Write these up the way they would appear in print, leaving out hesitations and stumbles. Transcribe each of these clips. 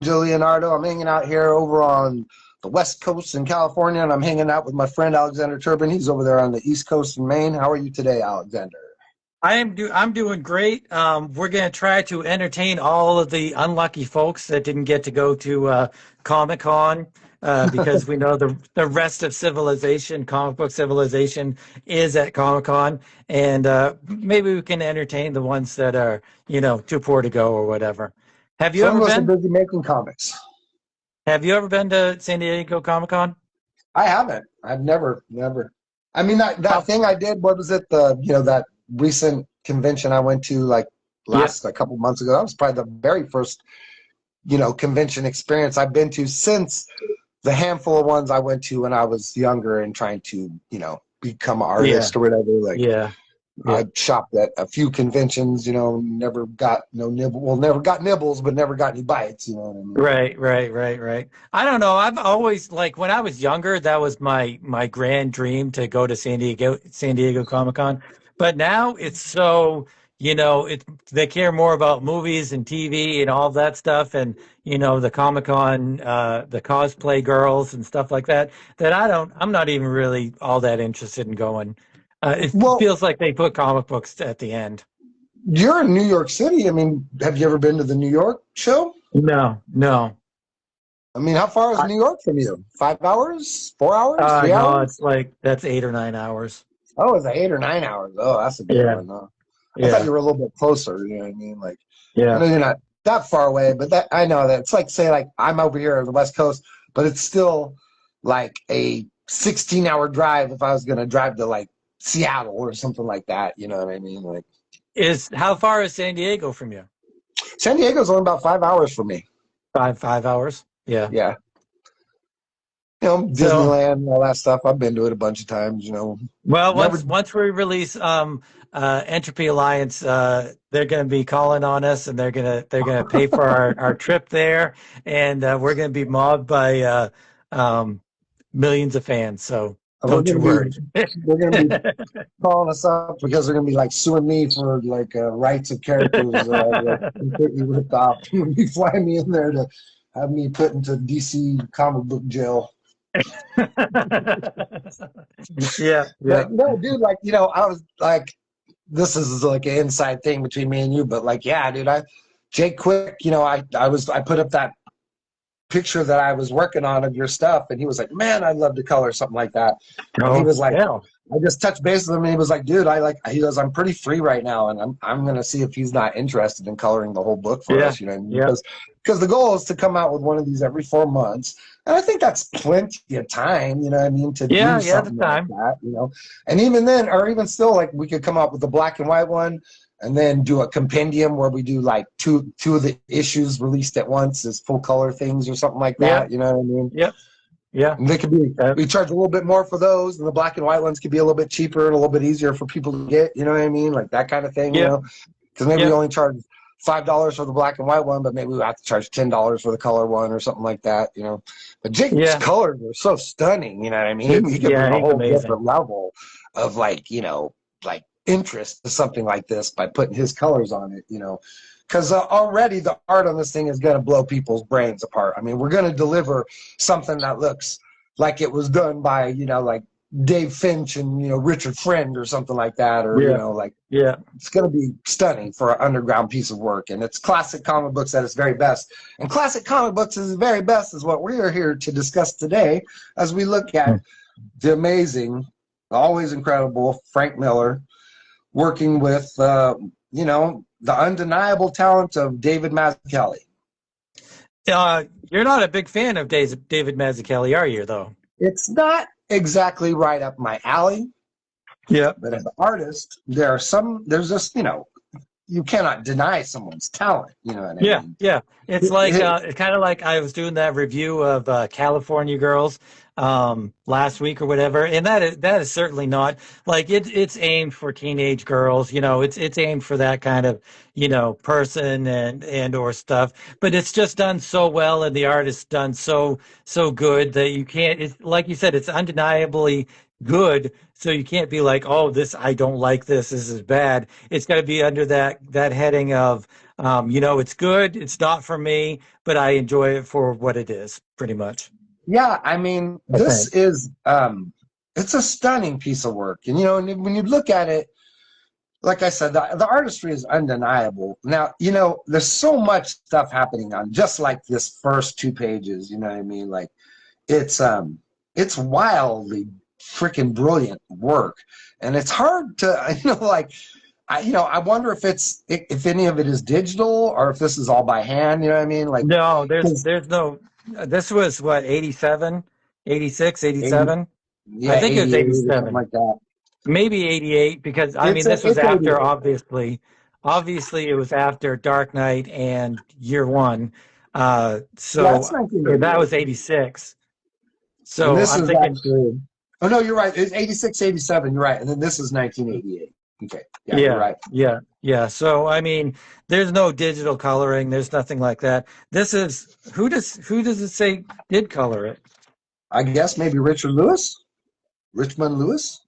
Leonardo. I'm hanging out here over on the West Coast in California, and I'm hanging out with my friend Alexander Turbin. He's over there on the East Coast in Maine. How are you today, Alexander? I'm doing great. We're going to try to entertain all of the unlucky folks that didn't get to go to Comic-Con because we know the rest of civilization, comic book civilization, is at Comic-Con, and maybe we can entertain the ones that are too poor to go or whatever. Have you Some ever of us are been? busy making comics. Have you ever been to San Diego Comic-Con? I haven't. I've never. I mean, that Oh, thing I did. What was it? That recent convention I went to like yeah. last a couple months ago. That was probably the very first convention experience I've been to since the handful of ones I went to when I was younger and trying to become an Yeah, artist or whatever. Like yeah, yeah. I shopped at a few conventions. Never got no nibble. Well, never got nibbles, but never got any bites. You know what I mean? Right. I don't know. I've always like when I was younger, that was my grand dream to go to San Diego Comic-Con. But now it's so, they care more about movies and TV and all that stuff and the Comic-Con the cosplay girls and stuff like that that I'm not even really all that interested in going. It Well, feels like they put comic books at the end. you're in New York City. I mean, have you ever been to the New York show? No, no. I mean, how far is New York from you? 5 hours? 4 hours? three No, hours? it's like that's 8 or 9 hours. Oh, it's 8 or 9 hours. Oh, that's a bit of Yeah, a no. I thought yeah, you were a little bit closer. You know what I mean? Like, I yeah, know you're not that far away, but that I know that it's like say like I'm over here on the West Coast, but it's still like a 16-hour drive if I was gonna drive to like Seattle or something like that. You know what I mean? Like Is how far is San Diego from you? San Diego's only about 5 hours from me. Five hours. Yeah. Yeah. So, Disneyland and all that stuff. I've been to it a bunch of times. well, Never. once we release Entropy Alliance, they're going to be calling on us, and they're gonna pay for our trip there, and we're going to be mobbed by um, millions of fans. So We're don't you gonna be worry. we're gonna be calling us up because they're gonna be like suing me for like rights of characters like completely ripped off. They're gonna be flying me in there to have me put into DC comic book jail. Yeah, yeah. But no, dude, like I was like, this is like an inside thing between me and you, but like, yeah, dude, Jake Quick, I put up that picture that I was working on of your stuff, and he was like, "Man, I'd love to color something like that." And he Oh, was like, yeah, I just touched base with him, and he was like, "Dude, I like." He goes, "I'm pretty free right now, and I'm gonna see if he's not interested in coloring the whole book for yeah, us." You know what I mean? yeah, Because the goal is to come out with one of these every 4 months, and I think that's plenty of time. You know what I mean, to do yeah. The something like time. that. And even then, or even still, like we could come out with a black and white one and then do a compendium where we do like two of the issues released at once as full color things or something like Yeah, that. You know what I mean? yeah, yeah. And they could be Uh, we charge a little bit more for those, and the black and white ones could be a little bit cheaper and a little bit easier for people to get. You know what I mean? Like that kind of thing. yeah, Because maybe we yeah, only charge $5 for the black and white one, but maybe we have to charge $10 for the color one or something like that. But Jake's yeah. colors are so stunning. You know what I mean? He can bring Yeah, a he's whole amazing. different level of like interest to something like this by putting his colors on it. Because already the art on this thing is going to blow people's brains apart. I mean, we're going to deliver something that looks like it was done by like Dave Finch and Richard Friend or something like that, or Yeah, like yeah. it's going to be stunning for an underground piece of work. And it's classic comic books at its very best. And classic comic books is the very best is what we are here to discuss today as we look at the amazing, always incredible Frank Miller working with the undeniable talent of David Mazzucchelli. You're not a big fan of David Mazzucchelli, are you? Though. It's not exactly right up my alley, Yeah. but as an artist, there's just you cannot deny someone's talent. You know what I Yeah, mean? yeah. It's like it's kind of like I was doing that review of California Girls last week or whatever, and that is certainly not like it's aimed for teenage girls. It's aimed for that kind of person and or stuff. But it's just done so well, and the art is done so good that you can't. It's like you said, it's undeniably good. So you can't be like, oh, this I don't like this. This is bad. It's got to be under that heading of You know, it's good. It's not for me, but I enjoy it for what it is, pretty much. Yeah, I mean, I this think. is it's a stunning piece of work. And and when you look at it, like I said, the artistry is undeniable. Now, there's so much stuff happening on just like this first 2 pages, you know what I mean? Like it's it's wildly freaking brilliant work. And it's hard to like I wonder if any of it is digital or if this is all by hand, you know what I mean? Like No, there's 'cause there's no. This was what, 87, 86, 80, 87. I yeah, think it was 88 or something 87. like that. Maybe 88, because I mean this was It's after, 88. obviously it was after Dark Knight and Year One. Yeah, it's So that 1988. was 86. And So this I'm is thinking, actually, oh no, you're right. It's 86, 87. You're right. And then this is 1988. Okay. Yeah, you're yeah, right. yeah, yeah. So I mean, there's no digital coloring, there's nothing like that. This is, who does it say did color it? I guess maybe Richard Lewis? Richmond Lewis?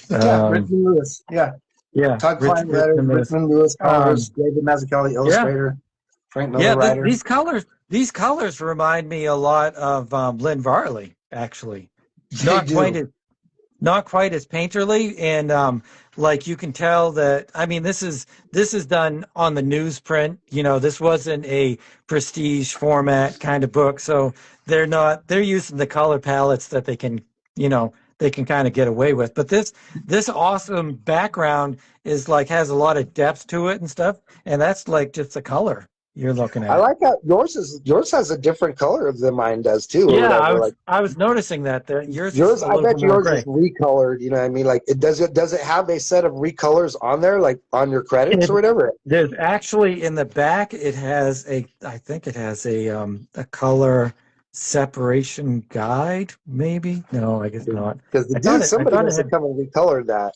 Yeah, Um, Richmond Lewis. Yeah. yeah, Todd Klein letters, Richmond Lewis. Richmond Lewis Um, colors, David Mazzucchelli yeah, illustrator, Frank Miller yeah. writer. These colors remind me a lot of Lynn Varley, actually. They Not quite do. as not quite as painterly, and like you can tell that, I mean, this is done on the newsprint. This wasn't a prestige format kind of book, so they're using the color palettes that they can kind of get away with. But this awesome background is like, has a lot of depth to it and stuff, and that's like just the color you're looking I at. like how yours has a different color than mine does too, or Yeah, I whatever. was Like I was noticing that yours is yours, a I little bet bit more yours is gray. recolored. You know what I mean? Like does it have a set of recolors on there, like on your credits or It, whatever? there's actually, in the back, I think it has a color separation guide, maybe. No, I guess not. Because the I thought dude, it I somebody thought it must have had. come and recolored that.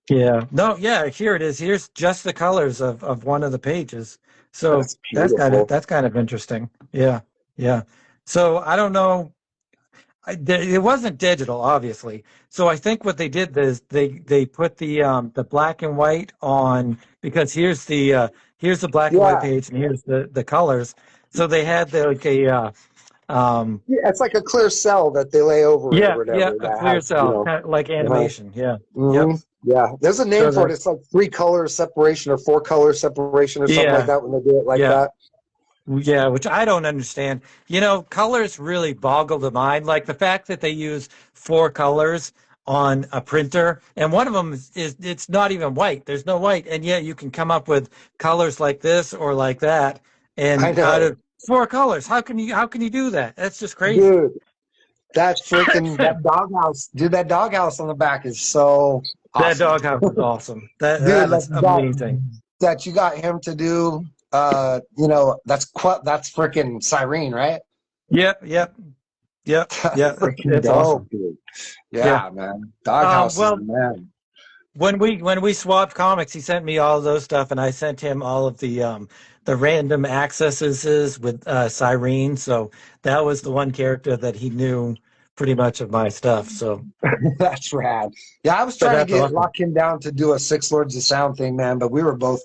Yeah. No, yeah, here it is. Here's just the colors of one of the pages. So That's that's kind of beautiful. that's kind of interesting. Yeah. Yeah. So I don't know. It wasn't digital, obviously. So I think what they did is they put the black and white on, because here's the black and white Yeah. page, and here's the colors. So they had like Yeah, it's like a clear cell that they lay over it or yeah, yeah, whatever a that clear has, cell, kind of like uh animation. Yeah. Yep. yeah. There's a name So for it. that It's like 3 color separation or 4 color separation or something like yeah, that when they do it like yeah. that. Yeah, which I don't understand. Colors really boggle the mind. Like the fact that they use four colors on a printer, and one of them is it's not even white. There's no white, and yet you can come up with colors like this or like that, I and out know, of four colors, how can you do that? That's just crazy. dude. That doghouse, dude. That doghouse on the back is so That awesome, doghouse is awesome. That dude. that Like is amazing. that you got him to do. That's freaking Cyrene, right? Yep, yep, yep, That's yeah. It's, freaking it's awesome. dope, dude. Yeah. Yeah, man. Doghouse is the Well, man. when we swapped comics, he sent me all of those stuff, and I sent him all of the random accesses with Cyrene. So that was the one character that he knew pretty much of my stuff. So, That's rad. Yeah, I was but trying to that's get awesome. lock him down to do a Six Lords of Sound thing, man, but we were both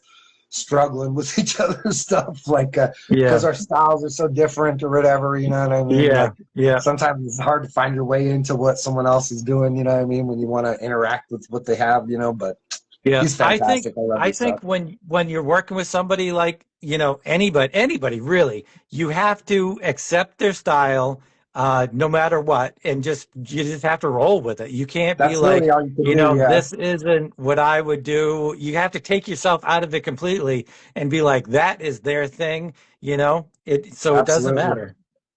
struggling with each other's stuff, like because Yeah, our styles are so different or whatever. You know what I mean? yeah, Like yeah, sometimes it's hard to find your way into what someone else is doing. You know what I mean? When you want to interact with what they have, But yeah. he's I think fantastic. I love I his stuff. think when you're working with somebody, like, anybody really, you have to accept their style, no matter what, and you just have to roll with it. You can't be That's really like, all you can do. Yeah, this isn't what I would do. You have to take yourself out of it completely and be like, that is their thing. So it doesn't absolutely. matter.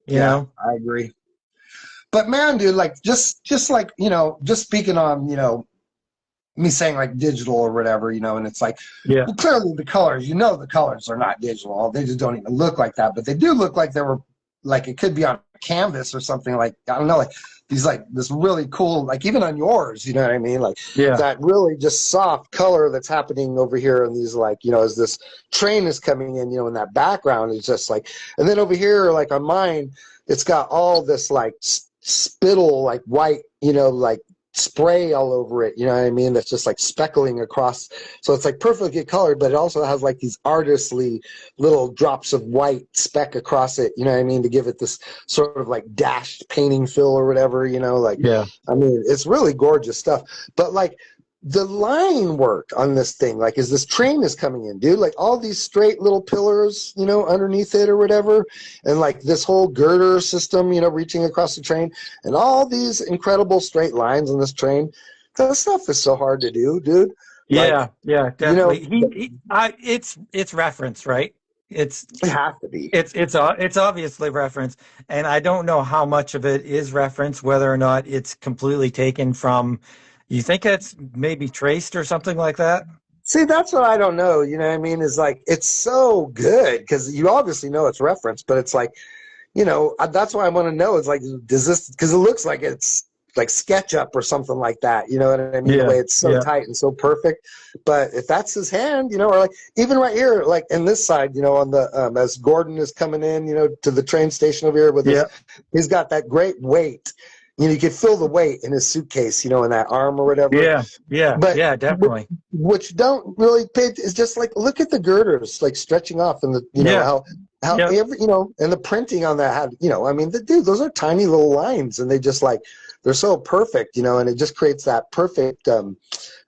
You Yeah, know. I agree. But man, dude, like just like just speaking on me saying like digital or whatever, and it's like, Yeah. well, clearly the colors, the colors are not digital. They just don't even look like that, but they do look like they were, like it could be on a canvas or something, like, I don't know, like these, like this really cool, like even on yours, you know what I mean? Like Yeah. that really just soft color that's happening over here. And these, like, as this train is coming in that background is just like, and then over here, like on mine, it's got all this like spittle, like white, like spray all over it, you know what I mean? That's just like speckling across. So it's like perfectly colored, but it also has like these artistly little drops of white speck across it, you know what I mean? To give it this sort of like dashed painting fill or whatever, you know, like, Yeah. I mean, it's really gorgeous stuff. But like the line work on this thing, like as this train is coming in, dude, like all these straight little pillars, you know, underneath it or whatever, and like this whole girder system, you know, reaching across the train, and all these incredible straight lines on this train. That stuff is so hard to do, dude. Like, Yeah, yeah, you know, definitely. It's reference, right? It's it has to be. it's obviously reference, and I don't know how much of it is reference, whether or not it's completely taken from. You think it's maybe traced or something like that? See, that's what I don't know. You know what I mean? Is like it's so good because you obviously know it's reference, but it's like, you know, that's why I want to know. Is like, does this? Because it looks like it's like SketchUp or something like that. You know what I mean? The Yeah, way it's so yeah, tight and so perfect. But if that's his hand, you know, or like even right here, like in this side, you know, on the as Gordon is coming in, you know, to the train station over here with his, yeah, he's got that great weight. You know, you could feel the weight in his suitcase, you know, in that arm or whatever. yeah, yeah, But yeah, definitely. which don't really pay is just like look at the girders like stretching off and the you know Yeah, how yeah, every you know and the printing on that had you know I mean dude those are tiny little lines and they just like they're so perfect you know and it just creates that perfect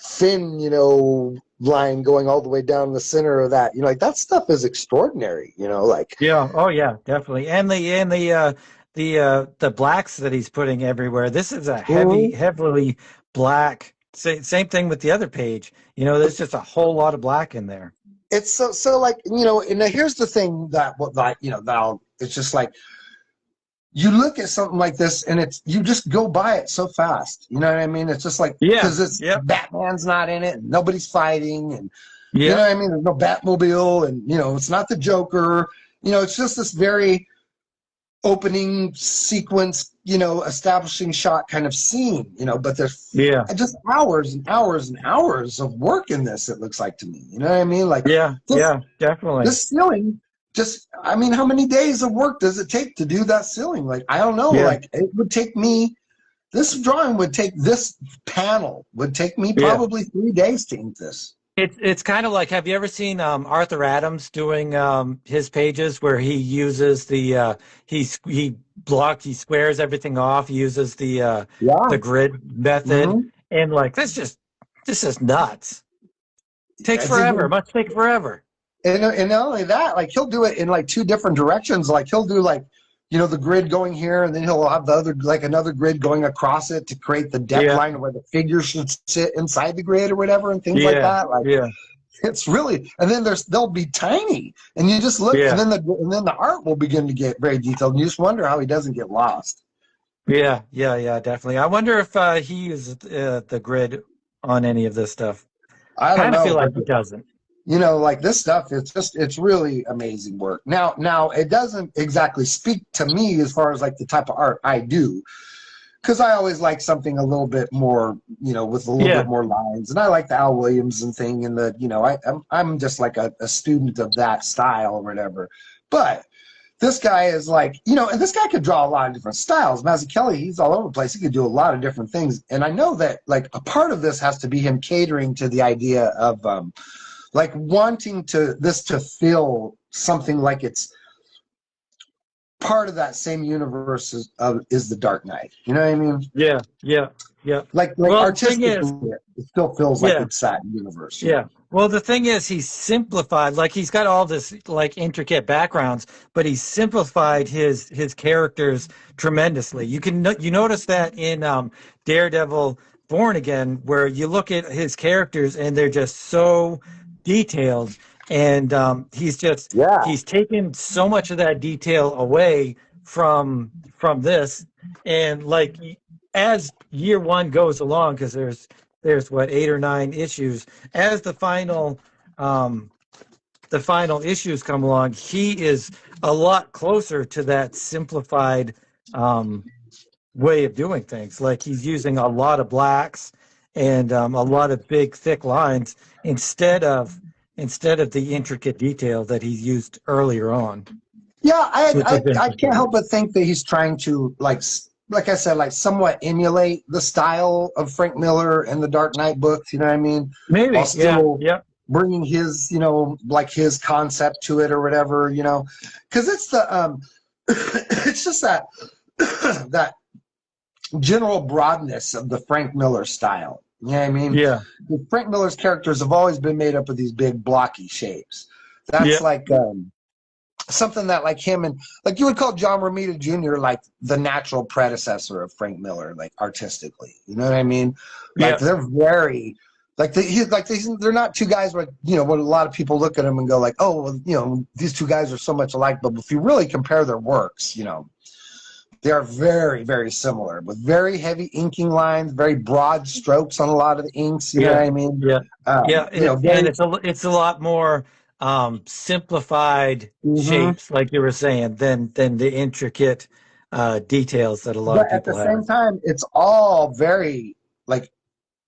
thin you know line going all the way down the center of that you know like that stuff is extraordinary you know like yeah. Oh, yeah, definitely. And the blacks that he's putting everywhere. This is a mhm. heavily black. Same thing with the other page. You know, there's just a whole lot of black in there. It's so like you know and here's the thing that what like you know that it's just like you look at something like this and it's you just go by it so fast you know what I mean it's just like Yeah, because it's yep, Batman's not in it and nobody's fighting and you know yep, what I mean there's no Batmobile and you know it's not the Joker you know it's just this very opening sequence you know establishing shot kind of scene you know but there's yeah, just hours and hours and hours of work in this it looks like to me you know what I mean like yeah, this yeah, definitely. this ceiling just I mean how many days of work does it take to do that ceiling like I don't know Yeah, like it would take me this drawing would take this panel would take me yeah. probably 3 days to ink this. It's kind of like, have you ever seen Arthur Adams doing his pages where he uses he squares everything off, he uses Yeah. the grid method, Mm-hmm. and like this is nuts. Takes That's it. forever, must take forever. And not only that like he'll do it in like two different directions like he'll do like you know the grid going here and then he'll have the other like another grid going across it to create the depth Yeah, line where the figure should sit inside the grid or whatever and things like yeah, that like yeah, it's really, and then they'll be tiny, and you just look, yeah, and then the art will begin to get very detailed, and you just wonder how he doesn't get lost. yeah, yeah, yeah, definitely. I wonder if he uses the grid on any of this stuff. I don't Kind of know, feel but like he doesn't. you know, like this stuff, it's really amazing work. Now it doesn't exactly speak to me as far as like the type of art I do, because I always like something a little bit more, you know, with a little Yeah, bit more lines, and I like the Al Williamson thing, and the, you know, I'm just like a student of that style or whatever, but. This guy is like, you know, and this guy could draw a lot of different styles. Mazzucchelli, he's all over the place. He could do a lot of different things. And I know that, like, a part of this has to be him catering to the idea of, like, wanting this to feel something like it's part of that same universe is the Dark Knight. You know what I mean? yeah, yeah, yeah. Like Well, the thing is, artistically, it still feels like yeah. it's that universe. You Yeah. know? Well, the thing is, he's simplified. Like he's got all this like intricate backgrounds, but he's simplified his characters tremendously. You notice that in Daredevil Born Again, where you look at his characters and they're just so detailed, and Yeah. he's taken so much of that detail away from this, and like as year one goes along, because there's what 8 or 9 issues as the final issues come along, he is a lot closer to that simplified way of doing things. Like he's using a lot of blacks and a lot of big thick lines instead of the intricate detail that he used earlier on, Yeah, which has been I can't help but think that he's trying to like like I said, like somewhat emulate the style of Frank Miller and the Dark Knight books. You know what I mean? While Maybe. Yeah. still Yeah. bringing his, like his concept to it or whatever. Because it's the it's just that that general broadness of the Frank Miller style. You know what I mean? Yeah. Frank Miller's characters have always been made up of these big blocky shapes. That's Yeah. like something that like him and like you would call John Romita Jr. like the natural predecessor of Frank Miller, like artistically. You know what I mean? Like Yeah. they're very they're not two guys where when a lot of people look at them and go like, oh, well, these two guys are so much alike. But if you really compare their works, they are very, very similar with very heavy inking lines, very broad strokes on a lot of the inks. You know what I mean? Yeah. Yeah. Very, And it's a lot more simplified mhm. shapes, like you were saying, than the intricate details that a lot of But at the people have. same time, it's all very like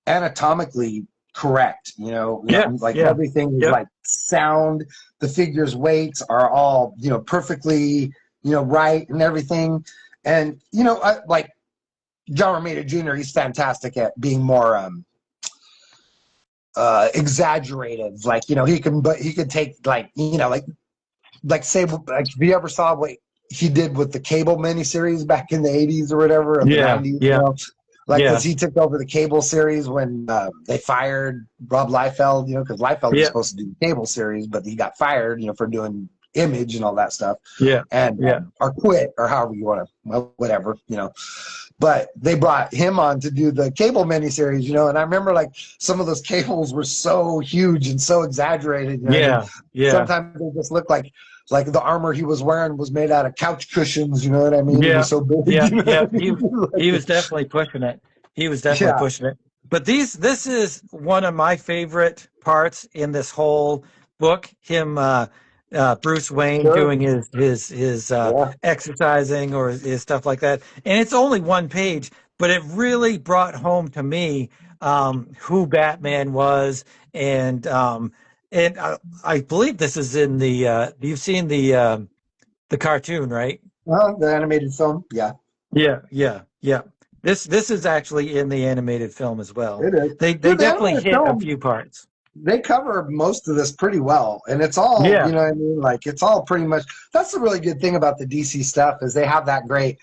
anatomically correct. Yeah. Like Yeah. everything is Yep. like sound. The figures' weights are all perfectly right and everything. And like John Romita Jr., he's fantastic at being more exaggerated. Like he could take like say like if you ever saw what he did with the Cable miniseries back in the 80s or whatever, or the Yeah. 90s, Yeah. like Yeah. because he took over the Cable series when they fired Rob Liefeld, because Liefeld was Yeah. supposed to do the Cable series, but he got fired, for doing Image and all that stuff, Yeah. and Yeah. or quit or however you want to, well, whatever, But they brought him on to do the Cable miniseries, and I remember like some of those cables were so huge and so exaggerated. Yeah. Yeah. Sometimes they just looked like the armor he was wearing was made out of couch cushions. You know what I mean? It Yeah. was so big. Yeah. You know Yeah. what I mean? He was definitely pushing it. He was definitely Yeah. pushing it. But this is one of my favorite parts in this whole book. Him, Bruce Wayne Sure. doing his Yeah. exercising or his stuff like that, and it's only one page, but it really brought home to me who Batman was, and I believe this is in the you've seen the cartoon, right? The animated film. Yeah, Yeah, yeah, yeah. This is actually in the animated film as well. it is. They Dude, the definitely animated hit a film, few parts. they cover most of this pretty well, and it's all, Yeah, you know what I mean? Like it's all pretty much. That's the really good thing about the DC stuff is they have that great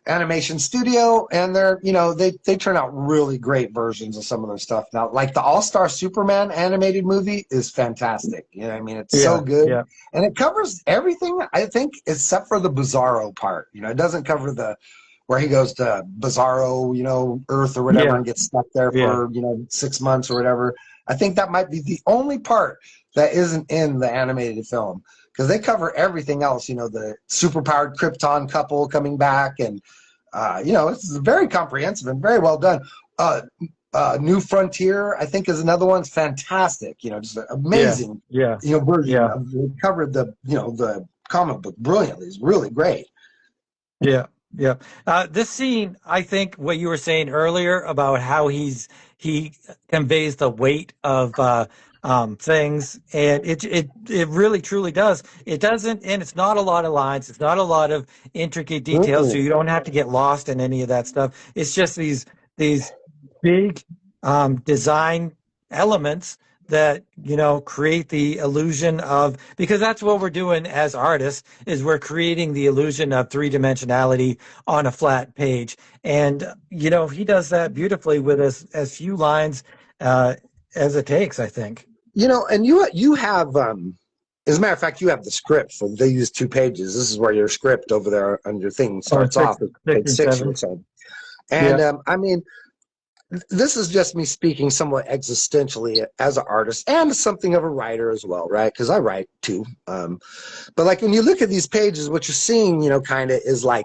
animation studio, and they're they turn out really great versions of some of their stuff. Now, like the All-Star Superman animated movie is fantastic. You know what I mean? It's so yeah, good, yeah, and it covers everything I think except for the Bizarro part. It doesn't cover the where he goes to Bizarro, Earth or whatever, yeah, and gets stuck there yeah, for 6 months or whatever. I think that might be the only part that isn't in the animated film because they cover everything else. The superpowered Krypton couple coming back, and it's very comprehensive and very well done. New Frontier, I think, is another one. It's fantastic. Just an yeah, amazing, yeah, version yeah, of. It covered the comic book brilliantly. It's really great. yeah, yeah. This scene, I think, what you were saying earlier about how he conveys the weight of things, and it really truly does. It doesn't, and it's not a lot of lines. It's not a lot of intricate details, so Mm-mm. you don't have to get lost in any of that stuff. It's just these big design elements that create the illusion of, because that's what we're doing as artists, is we're creating the illusion of three-dimensionality on a flat page, and he does that beautifully with as few lines as it takes, I think. And you have as a matter of fact, you have the script for they use 2 pages. This is where your script over there on your thing Or starts off at six page and 6 or seven. so. Yeah. And I mean, this is just me speaking somewhat existentially as an artist and something of a writer as well, right? Because I write too. But like when you look at these pages, what you're seeing, kind of is like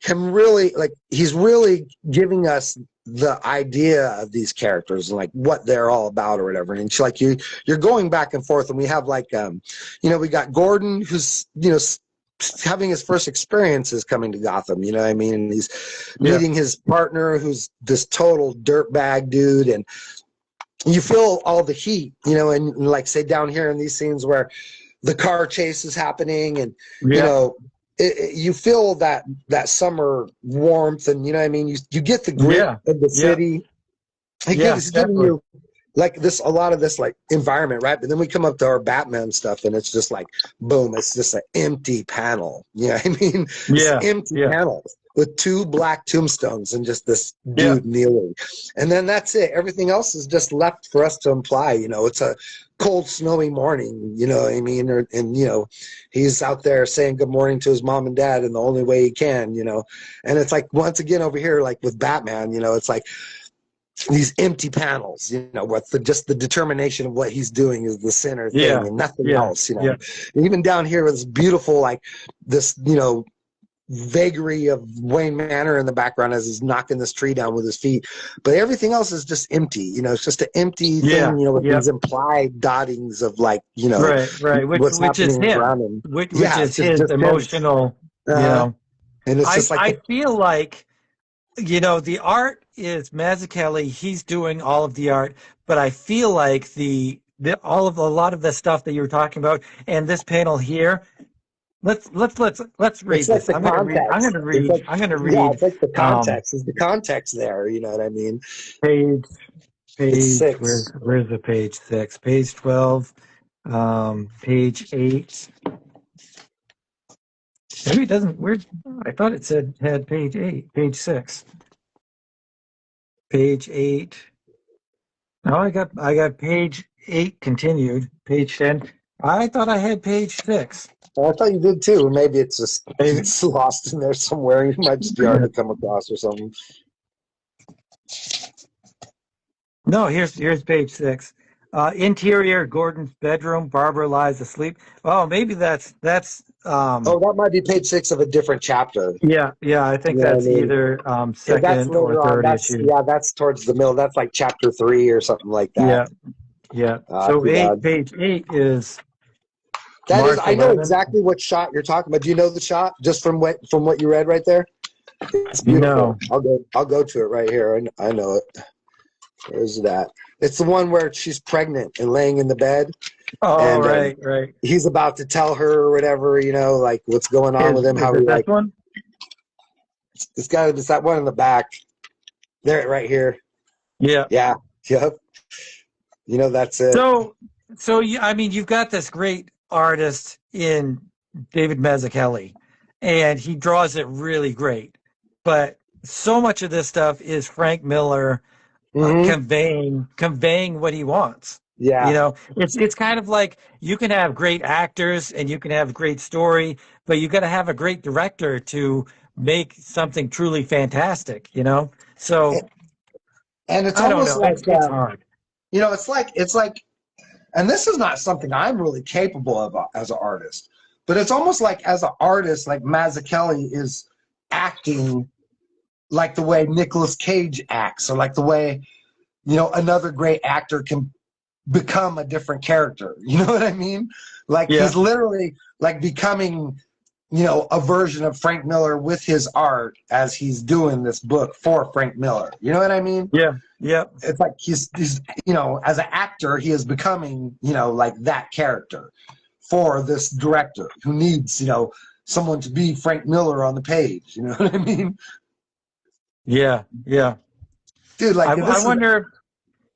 him really, like he's really giving us the idea of these characters and like what they're all about or whatever. And it's like you're going back and forth, and we have like we got Gordon who's having his first experiences coming to Gotham, what I mean? And he's meeting his partner who's this total dirtbag dude, and you feel all the heat, and like say down here in these scenes where the car chase is happening, and you feel that summer warmth, and you know what I mean. You get the grit Yeah. of the Yeah. city. Yeah. It's giving Definitely. you like this a lot of this like environment, right? But then we come up to our Batman stuff, and it's just like boom, it's just an empty panel. You know what I mean? It's Yeah. empty Yeah. panels with two black tombstones and just this Yeah. dude kneeling, and then that's it. Everything else is just left for us to imply. You know, it's a cold, snowy morning. You know what I mean? And you know, he's out there saying good morning to his mom and dad in the only way he can. You know, and it's like once again over here, like with Batman. You know, it's like these empty panels, you know, what just the determination of what he's doing is the center Yeah. thing and nothing Yeah. else, you know. Yeah. And even down here with this beautiful, like this, you know, vagary of Wayne Manor in the background as he's knocking this tree down with his feet. But everything else is just empty, you know, it's just an empty Yeah. thing, you know, with Yeah. these implied dottings of like, you know, Right. Right. what's Which is happening him. around him. Which Yeah, is it's his just him. emotional. You Uh, know. and it's just like I feel like, you know, the art is Mazzucchelli. He's doing all of the art, but I feel like a lot of the stuff that you were talking about and this panel here. Let's it's read like this. the context. It's like, I'm gonna yeah, read it's like the um context. Is the context there? You know what I mean? page It's page six. where's the page 6? Page 12, page 8. Maybe it doesn't. Where I thought it said had page 8, page 6, page 8. No, I got page 8 continued, page 10. I thought I had page 6. Well, I thought you did too. Maybe it's just Maybe. it's lost in there somewhere. You might just be hard to come across or something. No, here's page 6. Interior, Gordon's bedroom. Barbara lies asleep. Oh, maybe that's Oh, that might be page 6 of a different chapter. yeah, I think You know what I that's mean? either Yeah, that's second or later on. third issue. That's towards the middle. That's like chapter 3 or something like that. Yeah. So Too bad. page 8 is That is, March I know 11th. exactly what shot you're talking about. Do you know the shot just from what you read right there? It's beautiful. No. I'll go to it right here. I know it. Where's that? It's the one where she's pregnant and laying in the bed. Oh, And right. he's about to tell her or whatever, you know, like what's going on with him. Is How it he that like one? it's that one in the back. There, right here. Yeah. Yeah. Yep. You know, that's it. So I mean, you've got this great artist in David Mazzucchelli, and he draws it really great. But so much of this stuff is Frank Miller conveying what he wants. Yeah. You know, it's kind of like you can have great actors and you can have a great story, but you got to have a great director to make something truly fantastic. You know, so and it's I don't almost know. like It's hard. you know, it's like, and this is not something I'm really capable of as an artist, but it's almost like as an artist, like Mazzucchelli is acting like the way Nicolas Cage acts, or like the way, you know, another great actor can become a different character. You know what I mean? Like he's literally like becoming, you know, a version of Frank Miller with his art as he's doing this book for Frank Miller. You know what I mean? Yeah. It's like he's you know, as an actor, he is becoming, you know, like that character for this director who needs, you know, someone to be Frank Miller on the page. You know what I mean? Yeah. Dude, like I wonder.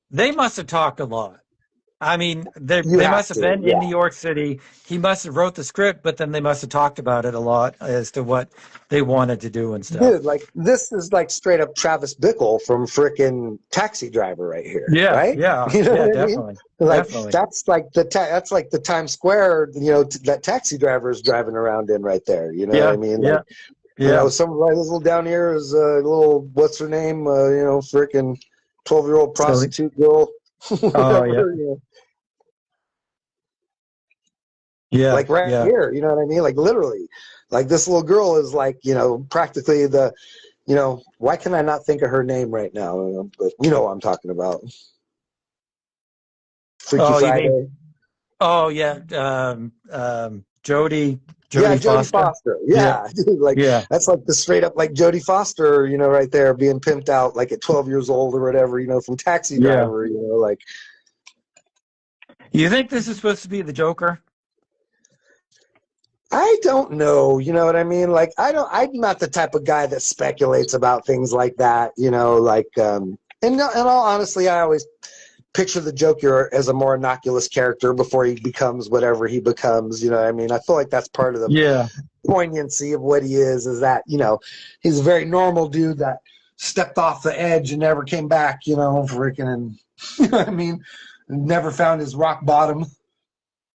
They must have talked a lot. I mean, they must have been in New York City. He must have wrote the script, but then they must have talked about it a lot as to what they wanted to do and stuff. Dude, like this is like straight up Travis Bickle from frickin' Taxi Driver right here. Yeah, right? Yeah, you know yeah, what definitely. I mean? Like definitely. that's like the Times Square, you know, that Taxi Driver is driving around in right there. You know what I mean? Like, you know, some right little down here is a little what's her name? You know, frickin' 12-year-old prostitute girl. Oh yeah. You know? Yeah. Like here, you know what I mean? Like literally, like this little girl is like, you know, practically the, you know, why can I not think of her name right now? But you know what I'm talking about. Freaky Friday. Oh yeah, Jodie Foster. Yeah, dude, like that's like the straight up like Jodie Foster, you know, right there being pimped out like at 12 years old or whatever, you know, from Taxi Driver, you know, like. You think this is supposed to be the Joker? I don't know. You know what I mean? Like, I'm not the type of guy that speculates about things like that. You know, like, in all honesty, I always picture the Joker as a more innocuous character before he becomes whatever he becomes. You know what I mean? I feel like that's part of the Yeah, poignancy of what he is that, you know, he's a very normal dude that stepped off the edge and never came back, you know, freaking, and you know what I mean? Never found his rock bottom.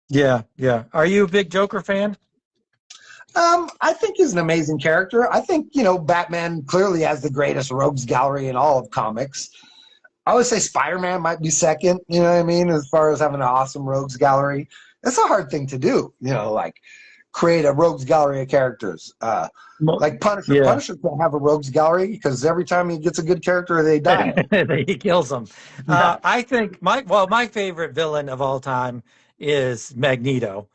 yeah, yeah. Are you a big Joker fan? I think he's an amazing character. I think, you know, Batman clearly has the greatest rogues gallery in all of comics. I would say Spider-Man might be second, you know what I mean, as far as having an awesome rogues gallery. That's a hard thing to do, you know, like create a rogues gallery of characters. Like Punisher. Yeah. Punisher can't have a rogues gallery because every time he gets a good character, they die. He kills them. Yeah. I think my favorite villain of all time is Magneto,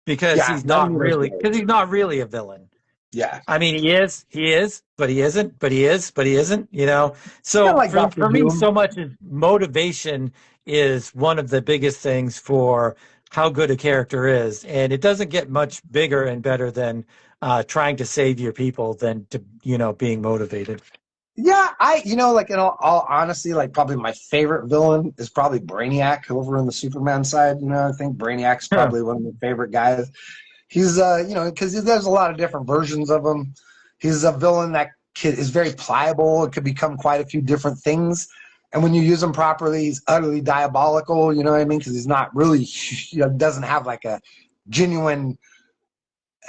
because Yeah, he's not Magneto's really great. because he's not really a villain. Yeah. I mean, he is, but he isn't, but he is, but he isn't. You know, Kind of so like Doctor for me, Doom. so much is motivation is one of the biggest things for how good a character is, and it doesn't get much bigger and better than trying to save your people than to being motivated. Yeah, you know, like in all honesty, like probably my favorite villain is probably Brainiac over in the Superman side. You know, I think Brainiac's Huh. probably one of my favorite guys. He's, you know, because there's a lot of different versions of him. He's a villain that is very pliable. It could become quite a few different things. And when you use him properly, he's utterly diabolical. You know what I mean? Because he's not really, you know, doesn't have like a genuine.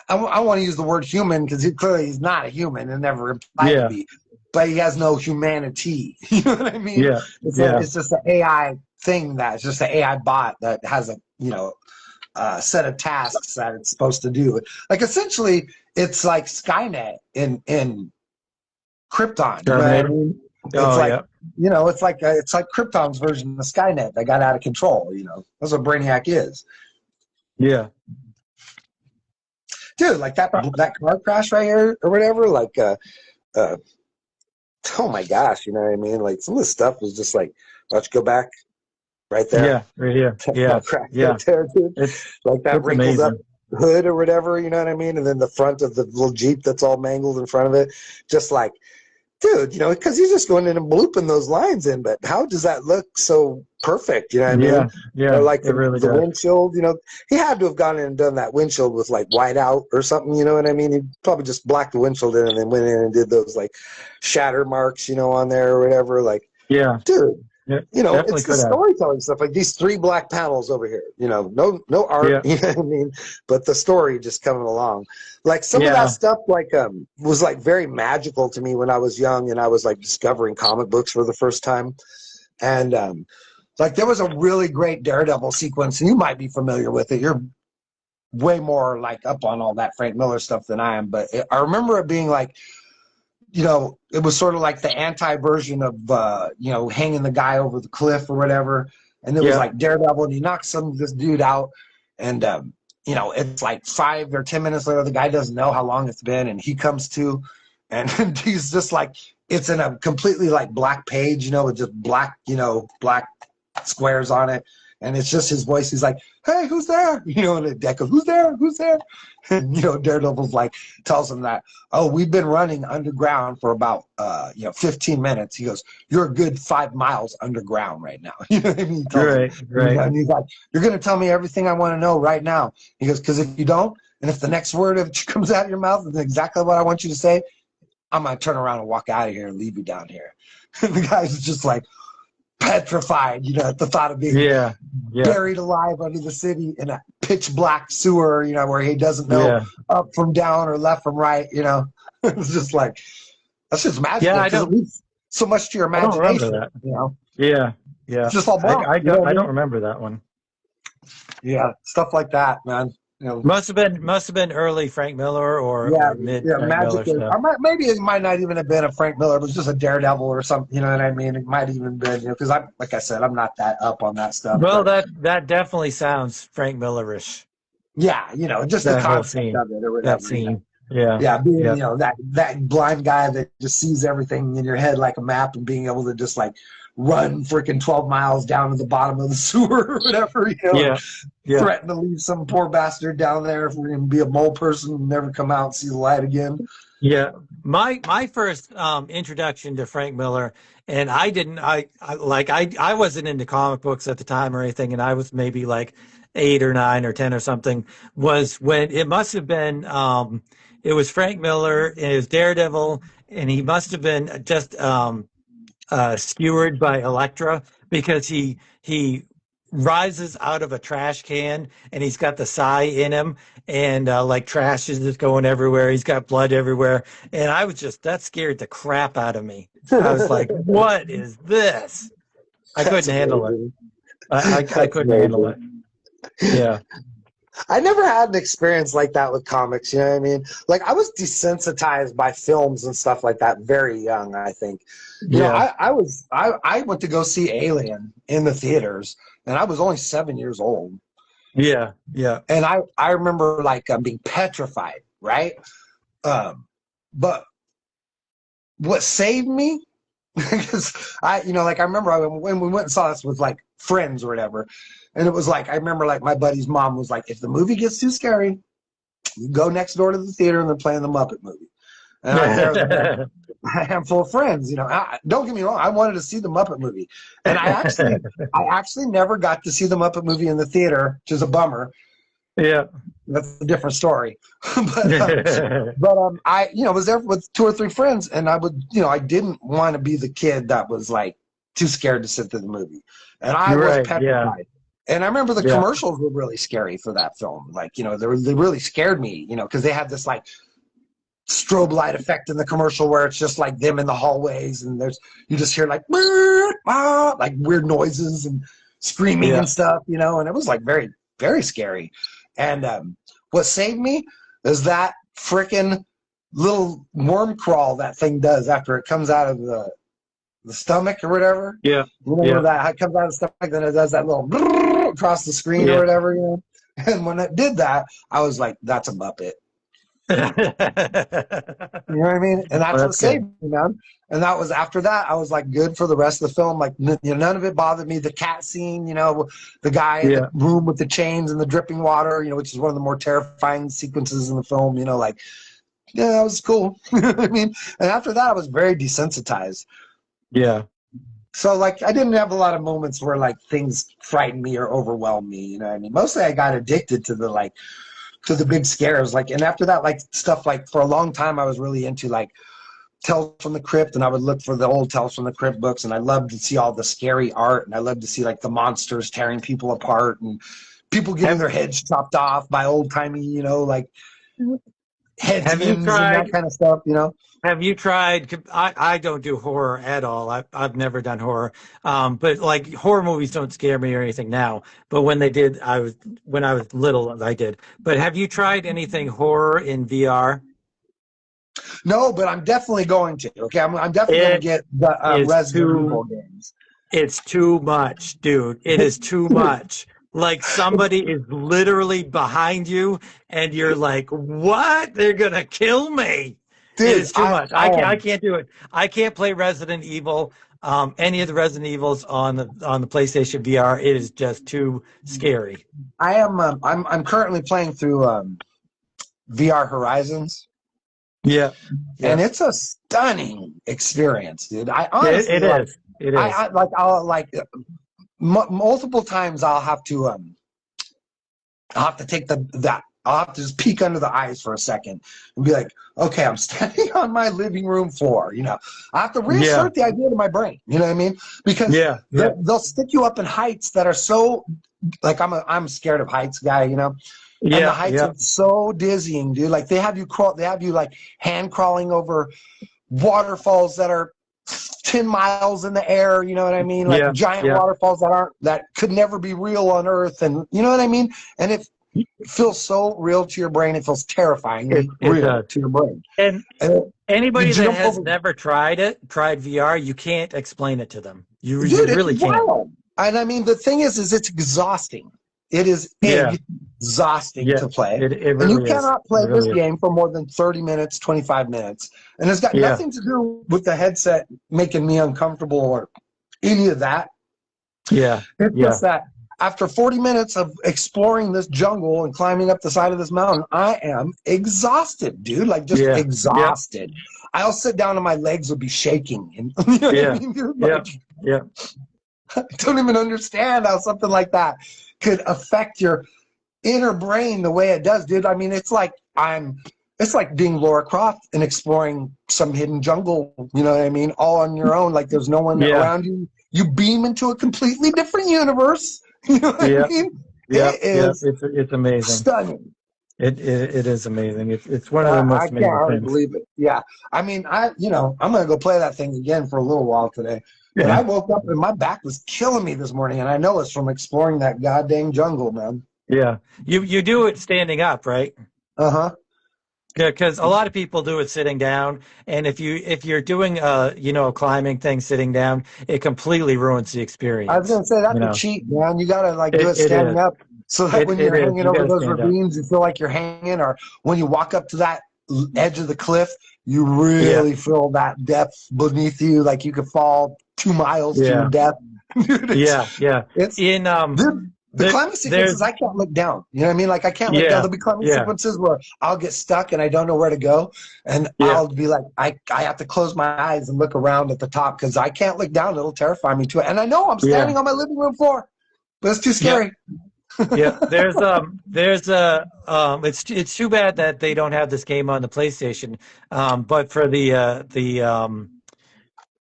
I want to use the word human because clearly he's not a human and never implied to Yeah, be. But he has no humanity. You know what I mean? yeah, yeah, It's just an AI thing that's just an AI bot that has a, you know, set of tasks that it's supposed to do. Like essentially, it's like Skynet in Krypton. You know what I Terminator. mean? It's Oh like, yeah, you know, it's like Krypton's version of Skynet that got out of control. You know, that's what Brainiac is, yeah. dude. Like that car crash right here or whatever. Like, uh, oh my gosh, you know what I mean? Like some of the stuff was just like, let's go back right there. Yeah, right here. Car Yeah, crash yeah. right there, dude. It's Like that it's wrinkled up amazing. hood or whatever, you know what I mean? And then the front of the little Jeep that's all mangled in front of it. Just like, dude, you know, because he's just going in and blooping those lines in, but how does that look so perfect? You know what I Yeah, mean? yeah. Or like It really the does. windshield, you know, he had to have gone in and done that windshield with like white out or something, you know what I mean? He probably just blacked the windshield in and then went in and did those like shatter marks, you know, on there or whatever. Like, Yeah, dude, yeah. you know, Definitely it's the could have. storytelling stuff, like these three black panels over here, you know, no art, Yeah, you know what I mean? But the story just coming along. Like some of that yeah, stuff like was like very magical to me when I was young and I was like discovering comic books for the first time. And like there was a really great Daredevil sequence, and you might be familiar with it. You're way more like up on all that Frank Miller stuff than I am, but I remember it being like, you know, it was sort of like the anti version of, you know, hanging the guy over the cliff or whatever. And it was yeah, like Daredevil, and he knocks this dude out. And, you know, it's like 5 or 10 minutes later, the guy doesn't know how long it's been. And he comes to, and he's just like, it's in a completely like black page, you know, with just black, you know, black squares on it. And it's just his voice. He's like, hey, who's there? You know, and it echoes, who's there? Who's there? And, you know, Daredevil's like, tells him that, oh, we've been running underground for about, you know, 15 minutes. He goes, you're a good 5 miles underground right now. You know what I mean? He tells him. right, right. And he's like, you're going to tell me everything I want to know right now. He goes, because if you don't, and if the next word comes out of your mouth is exactly what I want you to say, I'm going to turn around and walk out of here and leave you down here. And the guy's just like petrified, you know, at the thought of being Yeah, yeah, buried alive under the city in a pitch black sewer, you know, where he doesn't know yeah, up from down or left from right, you know. It's just like, that's just magical yeah. I because it don't, leaves so much to your I don't remember imagination, that. you know. Yeah, yeah. It's just all black, I you know don't, what I I don't mean? remember that one. Yeah, stuff like that, man. You know, Must have been early Frank Miller yeah, or mid yeah, Frank Miller magic is, stuff. maybe it might not even have been a Frank Miller. It was just a Daredevil or something, you know what I mean? It might even been, you know, because I'm, like I said, I'm not that up on that stuff, Well, but that definitely sounds Frank Millerish. yeah, you know, just the That whole concept scene, of it or that whatever, you know. scene. Yeah, Yeah, being, yeah, you know, that blind guy that just sees everything in your head like a map and being able to just like run freaking 12 miles down to the bottom of the sewer or whatever, Yeah. Yeah. threaten to leave some poor bastard down there if we're going to be a mole person and never come out and see the light again. Yeah, my first introduction to Frank Miller, and I wasn't into comic books at the time or anything, and I was maybe like 8 or 9 or 10 or something. Was when it must have been it was Frank Miller and his Daredevil, and he must have been just skewered by Elektra because he rises out of a trash can and he's got the sigh in him and like trash is just going everywhere. He's got blood everywhere. And I was just, that scared the crap out of me. I was like, what is this? I couldn't handle it. I couldn't handle it. Yeah. I never had an experience like that with comics, you know what I mean? Like, I was desensitized by films and stuff like that very young, I think. You know, I went to go see Alien in the theaters, and I was only 7 years old. Yeah, yeah. And I remember, like, being petrified, right? But what saved me, because I remember when we went and saw this with, like, friends or whatever, and it was like, I remember, like, my buddy's mom was like, if the movie gets too scary, you go next door to the theater and they're playing the Muppet movie. And I was there with a handful of friends, you know. Don't get me wrong, I wanted to see the Muppet movie. And I actually never got to see the Muppet movie in the theater, which is a bummer. Yeah. That's a different story. but I, you know, was there with 2 or 3 friends, and I would, you know, I didn't want to be the kid that was, like, too scared to sit through the movie. And I was petrified. Yeah. And I remember the commercials were really scary for that film. Like, you know, they really scared me, you know, because they had this, like, strobe light effect in the commercial where it's just like them in the hallways, and you just hear like weird noises and screaming and stuff, you know, and it was like very, very scary. And what saved me is that freaking little worm crawl that thing does after it comes out of the stomach or whatever. Yeah. You know that it comes out of the stomach, then it does that little across the screen or whatever, you know. And when it did that, I was like, that's a Muppet. You know what I mean? And that's what saved me, man. And that was after that, I was like good for the rest of the film. Like, you know, none of it bothered me. The cat scene, you know, the guy in the room with the chains and the dripping water, you know, which is one of the more terrifying sequences in the film, you know, like, yeah, that was cool. You know what I mean? And after that, I was very desensitized. Yeah. So, like, I didn't have a lot of moments where, like, things frightened me or overwhelmed me, you know what I mean? Mostly I got addicted to the big scares. Like, and after that, like, stuff, like, for a long time I was really into, like, Tales from the Crypt, and I would look for the old Tales from the Crypt books, and I loved to see all the scary art, and I loved to see, like, the monsters tearing people apart and people getting their heads chopped off by old-timey, you know, like, headsmen and that kind of stuff, you know? Have you tried? I don't do horror at all. I've never done horror. But like horror movies don't scare me or anything now. But when they did, when I was little, I did. But have you tried anything horror in VR? No, but I'm definitely going to. Okay, I'm definitely going to get the Resident Evil games. It's too much, dude. It is too much. Like somebody is literally behind you, and you're like, "What? They're gonna kill me." Dude, it is too much. I can't do it. I can't play Resident Evil, any of the Resident Evils on the PlayStation VR. It is just too scary. I'm currently playing through VR Horizons. Yeah. And it's a stunning experience, dude. I honestly it is. Multiple times I'll have to take I'll have to just peek under the eyes for a second and be like, okay, I'm standing on my living room floor. You know, I have to reinsert the idea to my brain. You know what I mean? Because they'll stick you up in heights that are so, like, I'm scared of heights guy, you know? And the heights are so dizzying, dude. Like, they have you like hand crawling over waterfalls that are 10 miles in the air, you know what I mean? Like giant waterfalls that could never be real on Earth, and you know what I mean? And it feels so real to your brain. It feels terrifying real to your brain. And anybody that has never tried VR, you can't explain it to them. You really can't. Wild. And I mean, the thing is it's exhausting. It is exhausting to play. It really and you cannot play this game for more than 30 minutes, 25 minutes. And it's got nothing to do with the headset making me uncomfortable or any of that. Yeah. It's Yeah. just that after 40 minutes of exploring this jungle and climbing up the side of this mountain, I am exhausted, dude. Like just Yeah. Yeah. exhausted. I'll sit down and my legs will be shaking. And you know what I Yeah. mean? Dude? Yeah. Like, Yeah. I don't even understand how something like that could affect your inner brain the way it does, dude. I mean, it's like being Laura Croft and exploring some hidden jungle, you know what I mean? All on your own. Like there's no one Yeah. around you. You beam into a completely different universe. You know what Yeah. I mean? Yeah. It Yeah. is It's amazing. stunning. It is amazing. It's one of the I most can't amazing hardly things. believe it. Yeah. I mean, I'm going to go play that thing again for a little while today. But I Yeah. woke up and my back was killing me this morning. And I know it's from exploring that goddamn jungle, man. Yeah. You do it standing up, right? Uh-huh. Yeah, because a lot of people do it sitting down, and if you're doing a climbing thing sitting down, it completely ruins the I was experience. gonna say You that's a know, cheat, man. You gotta like do it it standing is. up, so that when It you're is. hanging You got over to those stand up. ravines, you feel like you're hanging, or when you walk up to that edge of the cliff, you Yeah. really feel that depth beneath you, like you could fall 2 miles to your Yeah. death. Dude, Yeah. Yeah. it's In dude, the climbing there's sequences, I can't look down. You know what I mean? Like I can't look down. yeah. There'll be climbing Yeah. sequences where I'll get stuck and I don't know where to go, and Yeah. I'll be like, I have to close my eyes and look around at the top because I can't look down. It'll terrify me too. And I know I'm Yeah. standing on my living room floor, but it's too Yeah. scary. Yeah, it's too bad that they don't have this game on the PlayStation. But for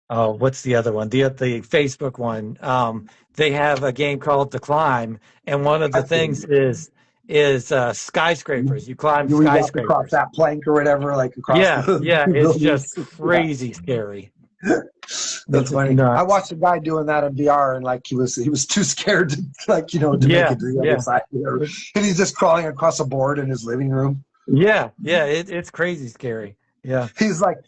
what's the other one? The Facebook one. They have a game called The Climb, and one of the I've seen things it. is skyscrapers. You climb You walk across skyscrapers. that plank or whatever, like across Yeah, the yeah, it's buildings. just Yeah, crazy scary. that's It's funny. I nuts. watched a guy doing that in VR, and like he was too scared to to make Yeah, it to the other yeah, side, and he's just crawling across a board in his living room. yeah, yeah. It's crazy scary. Yeah. He's like,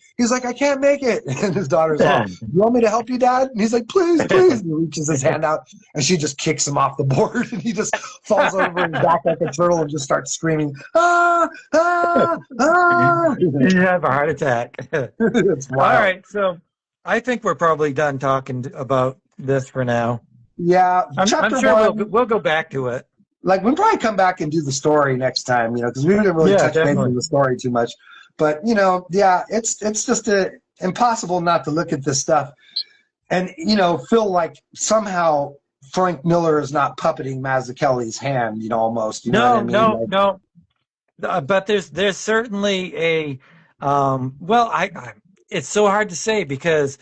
I can't make it. And his daughter's all, you want me to help you, Dad? And he's like, please, please. And he reaches his hand out and she just kicks him off the board and he just falls over his back like a turtle and just starts screaming, ah, ah, ah. You have a heart attack. It's All wild. right, so I think we're probably done talking about this for now. Yeah, I'm chapter sure one, we'll go back to it. like we'll probably come back and do the story next time, because we didn't really Yeah, touch base definitely. on the story too much. But yeah, it's just impossible not to look at this stuff and feel like somehow Frank Miller is not puppeting Mazzucchelli's hand, almost. You know what I No, mean? no, Like, no. But there's certainly a well, I it's so hard to say because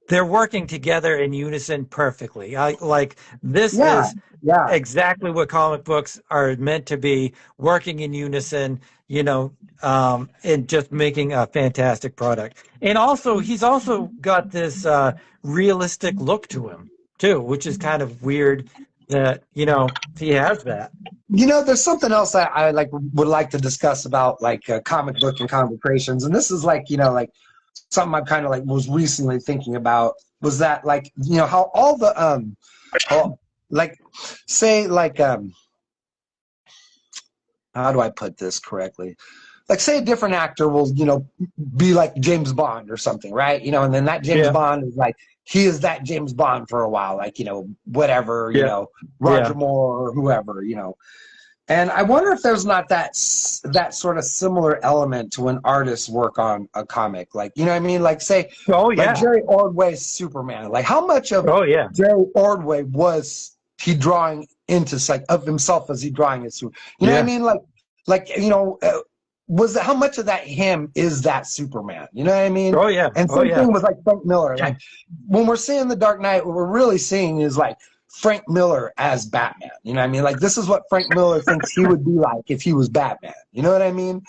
they're working together in unison perfectly. Like this yeah, is yeah, exactly what comic books are meant to be, working in unison, and just making a fantastic product. And also, he's also got this realistic look to him too, which is kind of weird that, he has that. there's something else I would like to discuss about like comic book and comic creations, and this is like like something I kind of like was recently thinking about was that like how all the like say like how do I put this correctly? Like say a different actor will be like James Bond or something, right? And then that James Yeah, Bond is like he is that James Bond for a while, like whatever, yeah, Roger yeah. Moore or whoever, and I wonder if there's not that sort of similar element to when artists work on a comic, like what I mean, like say Oh like yeah. Jerry Ordway's Superman, like how much of Oh yeah. Jerry Ordway was he drawing into like of himself as he drawing his Superman? You know what I Yeah. mean? Was how much of that him is that Superman? You know what I mean? Oh yeah. And Oh same yeah. thing with like Frank Miller. Like when we're seeing The Dark Knight, what we're really seeing is like Frank Miller as Batman. You know what I mean? Like this is what Frank Miller thinks he would be like if he was Batman. You know what I mean?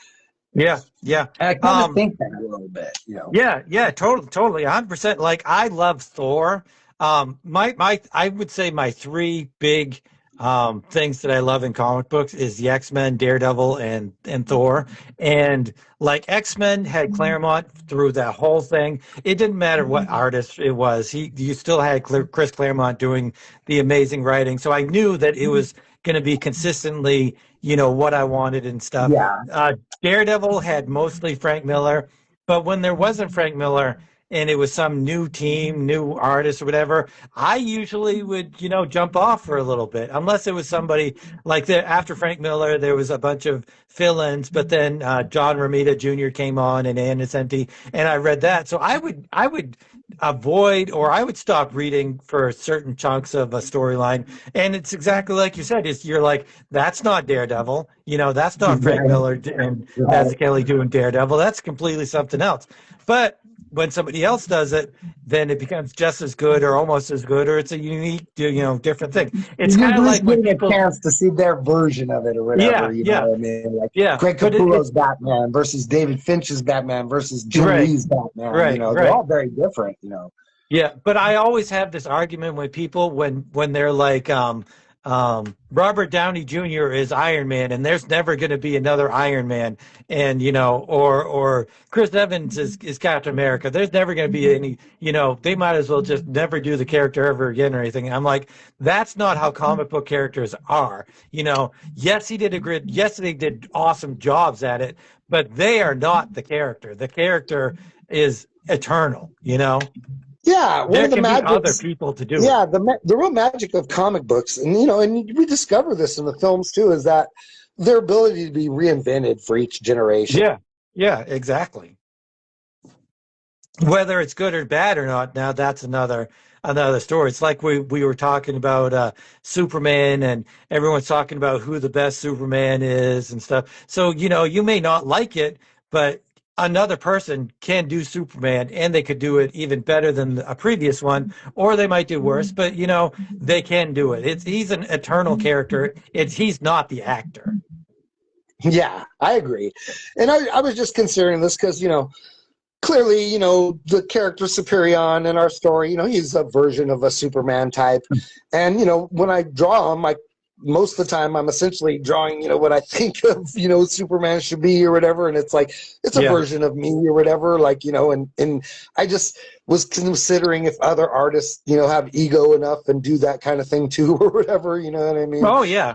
Yeah. Yeah. And I kind of think that a little bit. Yeah. Yeah. Totally. 100%. Like I love Thor. I would say my three big things that I love in comic books is the X-Men, Daredevil, and Thor. And like X-Men had Claremont through that whole thing. It didn't matter what artist it was. You still had Chris Claremont doing the amazing writing. So I knew that it was going to be consistently, what I wanted and stuff. Yeah. Daredevil had mostly Frank Miller, but when there wasn't Frank Miller, and it was some new team, new artist or whatever, I usually would, jump off for a little bit, unless it was somebody like after Frank Miller, there was a bunch of fill-ins, but then John Romita Jr. came on and Ann Nesenti, and I read that. So I would avoid, or I would stop reading for certain chunks of a storyline. And it's exactly like you said, you're like, that's not Daredevil, that's not Frank Miller and Mazzucchelli doing Daredevil. That's completely something else. But when somebody else does it, then it becomes just as good or almost as good, or it's a unique, different thing. It's kind of like when people a chance to see their version of it or whatever. You know what I mean? Like Greg Capullo's Batman versus David Finch's Batman versus Jim Lee's Batman. Right, they're all very different. Yeah, but I always have this argument with people when they're like, Robert Downey Jr. is Iron Man, and there's never going to be another Iron Man, and or Chris Evans is Captain America. There's never going to be any, they might as well just never do the character ever again or anything. I'm like, that's not how comic book characters are. Yes, yes, they did awesome jobs at it, but they are not the character. The character is eternal. Yeah, one of the magic other people to do it. Yeah, the real magic of comic books, and and we discover this in the films too, is that their ability to be reinvented for each generation. Yeah, exactly. Whether it's good or bad or not, now that's another story. It's like we were talking about Superman, and everyone's talking about who the best Superman is and stuff. So you may not like it, but another person can do Superman, and they could do it even better than a previous one, or they might do worse, but they can do it. He's an eternal character. He's not the actor. Yeah, I agree. And I was just considering this because, clearly, the character Superion in our story, he's a version of a Superman type. And, when I draw him, most of the time I'm essentially drawing, what I think of, Superman should be or whatever. And it's like, it's a version of me or whatever, and I just was considering if other artists, have ego enough and do that kind of thing too, or whatever, you know what I mean? Oh yeah.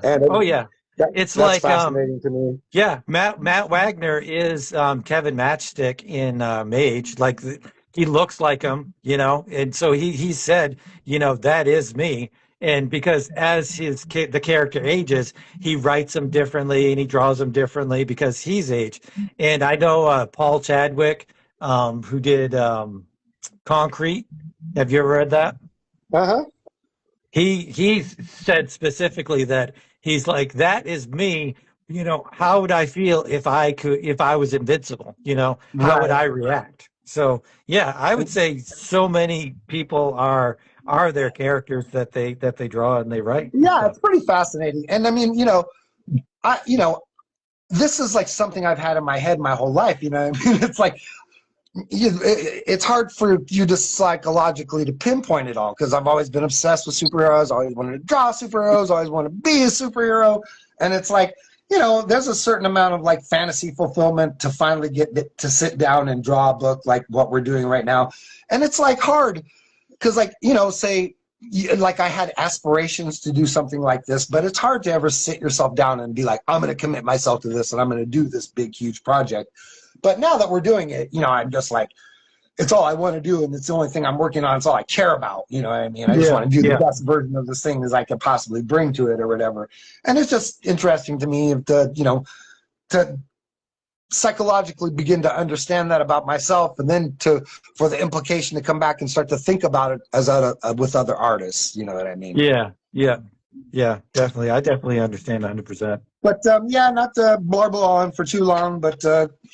It's that's fascinating to me. Yeah. Matt Wagner is Kevin Matchstick in Mage. Like he looks like him, and so he said, that is me. And because as the character ages, he writes them differently and he draws them differently because he's aged. And I know Paul Chadwick, who did Concrete. Have you ever read that? Uh-huh. He said specifically that he's like, that is me. How would I feel if I was invincible? How would I react? So yeah, I would say so many people are their characters that they draw and they write. Yeah, it's pretty fascinating. And I mean, this is like something I've had in my head my whole life. It's like it's hard for you to psychologically to pinpoint it all because I've always been obsessed with superheroes. Always wanted to draw superheroes. Always want to be a superhero. And it's like, there's a certain amount of like fantasy fulfillment to finally get to sit down and draw a book like what we're doing right now. And it's like hard. Because, say, like I had aspirations to do something like this, but it's hard to ever sit yourself down and be like, I'm going to commit myself to this and I'm going to do this big, huge project. But now that we're doing it, I'm just like, it's all I want to do and it's the only thing I'm working on. It's all I care about. You know what I mean? I just want to do the best version of this thing as I could possibly bring to it or whatever. And it's just interesting to me to psychologically begin to understand that about myself, and then for the implication to come back and start to think about it as with other artists. You know what I mean? Yeah, definitely. I definitely understand 100%. But not to blurble on for too long, but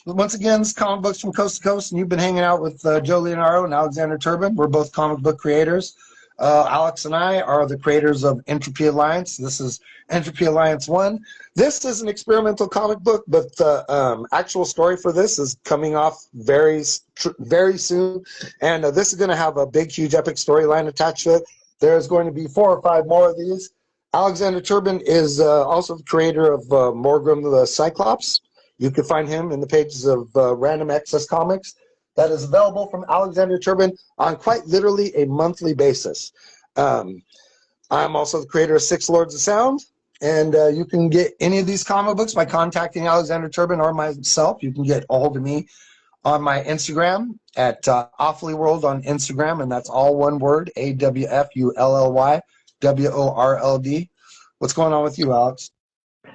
once again, it's Comic Books from Coast to Coast, and you've been hanging out with Joe Leonardo and Alexander Turbin. We're both comic book creators. Alex and I are the creators of Entropy Alliance. This is Entropy Alliance 1. This is an experimental comic book, but the actual story for this is coming off very soon. And this is going to have a big, huge, epic storyline attached to it. There's going to be 4 or 5 more of these. Alexander Turbin is also the creator of Morgrim the Cyclops. You can find him in the pages of Random Access Comics. That is available from Alexander Turbin on quite literally a monthly basis. I'm also the creator of Six Lords of Sound, and you can get any of these comic books by contacting Alexander Turbin or myself. You can get a hold of me on my Instagram at Awfully World on Instagram, and that's all one word, AWFULLYWORLD. What's going on with you, Alex?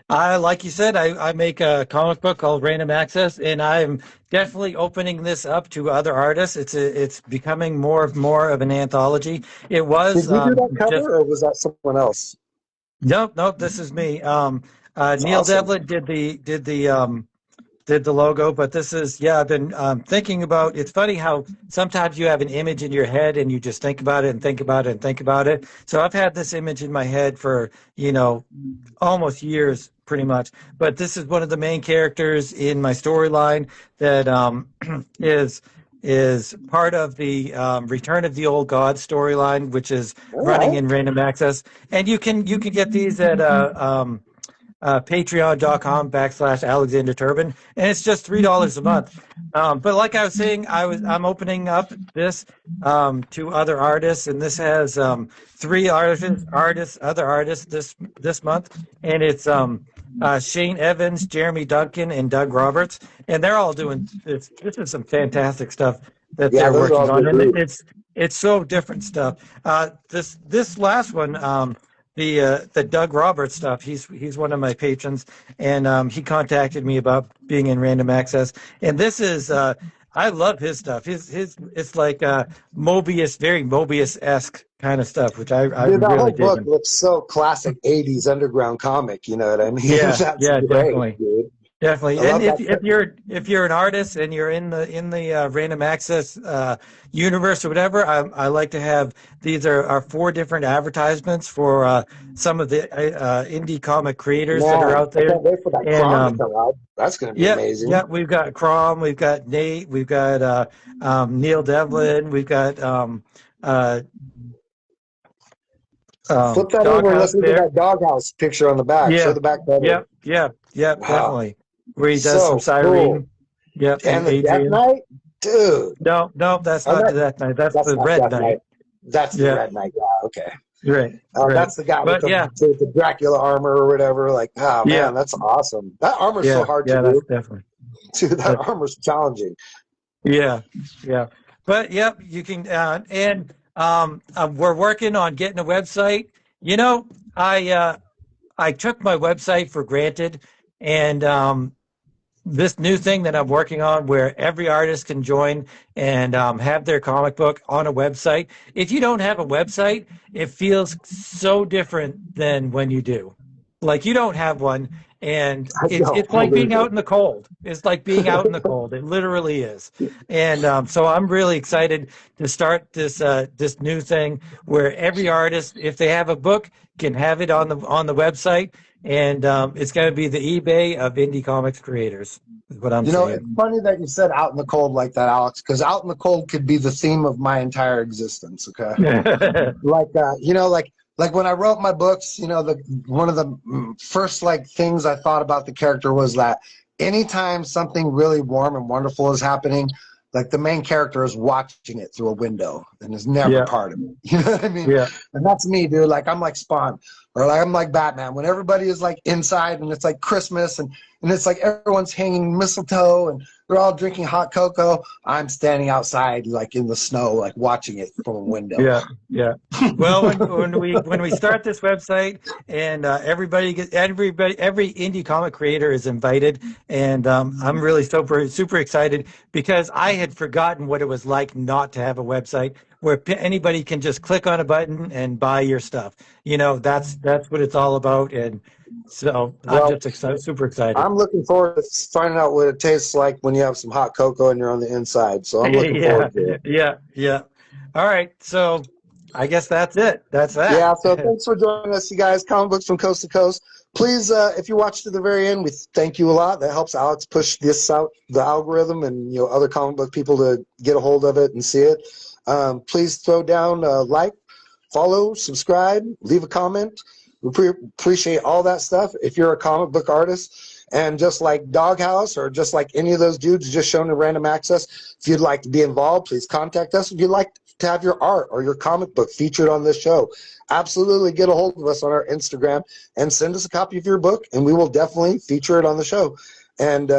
Like you said, I make a comic book called Random Access, and I'm definitely opening this up to other artists. It's becoming more of an anthology. It was Did you do that just cover, or was that someone else? nope. This is me. That's Neil awesome. Devlin did the logo, but this is, yeah, I've been thinking about. It's funny how sometimes you have an image in your head and you just think about it and think about it and think about it. So I've had this image in my head for, almost years, pretty much. But this is one of the main characters in my storyline that is part of the Return of the Old Gods storyline, which is All running right. in Random Access, and you can get these at patreon.com/Alexander Turbin, and it's just $3 a month. But like I was saying, I'm opening up this to other artists, and this has three other artists this month, and it's Shane Evans, Jeremy Duncan, and Doug Roberts, and they're all doing this. This is some fantastic stuff that Yeah, they're those are working all on, good and groups. it's so different stuff. This last one. The Doug Roberts stuff. He's one of my patrons, and he contacted me about being in Random Access. And this is I love his stuff. His it's like Mobius, very Mobius-esque kind of stuff, which I'm Dude, that whole really book digging. looks so classic 80s underground comic, you know what I mean? Yeah, That's yeah, great, definitely. dude. Definitely, I and love that. if you're an artist and you're in the Random Access universe or whatever, I like to have these are four different advertisements for some of the indie comic creators that are Man, out I there, can't wait for that and Crom to come out. That's going to be yeah, amazing. yeah, we've got Crom, we've got Nate, we've got Neil Devlin, we've got uh, Flip that over and let's Doghouse look at there. that doghouse picture on the back. Show Yeah, the back cover. yeah, Wow, definitely. Where he does some so cool. Cyrene. Yep, and And the Death Adrian. Knight? Dude. No, that's Oh, not the Death Knight. That's that's the not Red Death Knight. Knight. That's the Yeah, Red Knight. Yeah, okay. right, right. That's the guy But yeah, with the Dracula armor or whatever. Like, oh yeah, man, that's awesome. That armor's so hard to that's do. definitely. Dude, that But armor's challenging. yeah, yeah. But yep, you can. And we're working on getting a website. You know, I took my website for granted, and this new thing that I'm working on where every artist can join and have their comic book on a website. If you don't have a website, it feels so different than when you do. Like you don't have one, and I it's don't it's like believe being out in the cold. It's like being out in the cold. It literally is. And so I'm really excited to start this new thing where every artist, if they have a book, can have it on the website, and it's going to be the eBay of indie comics creators. Is what I'm You know, it's saying. funny that you said out in the cold like that, Alex, because out in the cold could be the theme of my entire existence, okay? Like like when I wrote my books, the one of the first like things I thought about the character was that anytime something really warm and wonderful is happening, like the main character is watching it through a window and is never Yeah, part of it. You know what I mean? yeah, And that's me, dude. Like I'm like Spawn, or like I'm like Batman. When everybody is like inside and it's like Christmas and it's like everyone's hanging mistletoe and they're all drinking hot cocoa, I'm standing outside like in the snow, like watching it from a window. yeah, yeah. Well, when we start this website, and every indie comic creator is invited, and I'm really super excited because I had forgotten what it was like not to have a website where anybody can just click on a button and buy your stuff. That's what it's all about, and so I'm Well, just super excited. I'm looking forward to finding out what it tastes like when you have some hot cocoa and you're on the inside. So I'm looking Yeah, forward to it. yeah. All right, so I guess that's it. That's that. Yeah, so thanks for joining us, you guys. Comic Books from Coast to Coast. Please, if you watch to the very end, we thank you a lot. That helps Alex push this out, the algorithm, and other comic book people to get a hold of it and see it. Please throw down a like, follow, subscribe, leave a comment. We appreciate all that stuff. If you're a comic book artist, and just like Doghouse or just like any of those dudes just shown in Random Access, if you'd like to be involved, please contact us. If you'd like to have your art or your comic book featured on this show, absolutely get a hold of us on our Instagram and send us a copy of your book, and we will definitely feature it on the show. And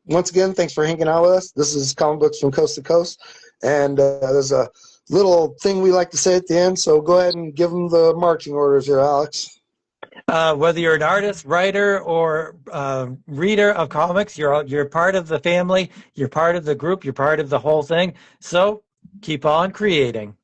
once again, thanks for hanging out with us. This is Comic Books from Coast to Coast. And there's a little thing we like to say at the end, so go ahead and give them the marching orders here, Alex. Whether you're an artist, writer, or reader of comics, you're part of the family, you're part of the group, you're part of the whole thing. So keep on creating.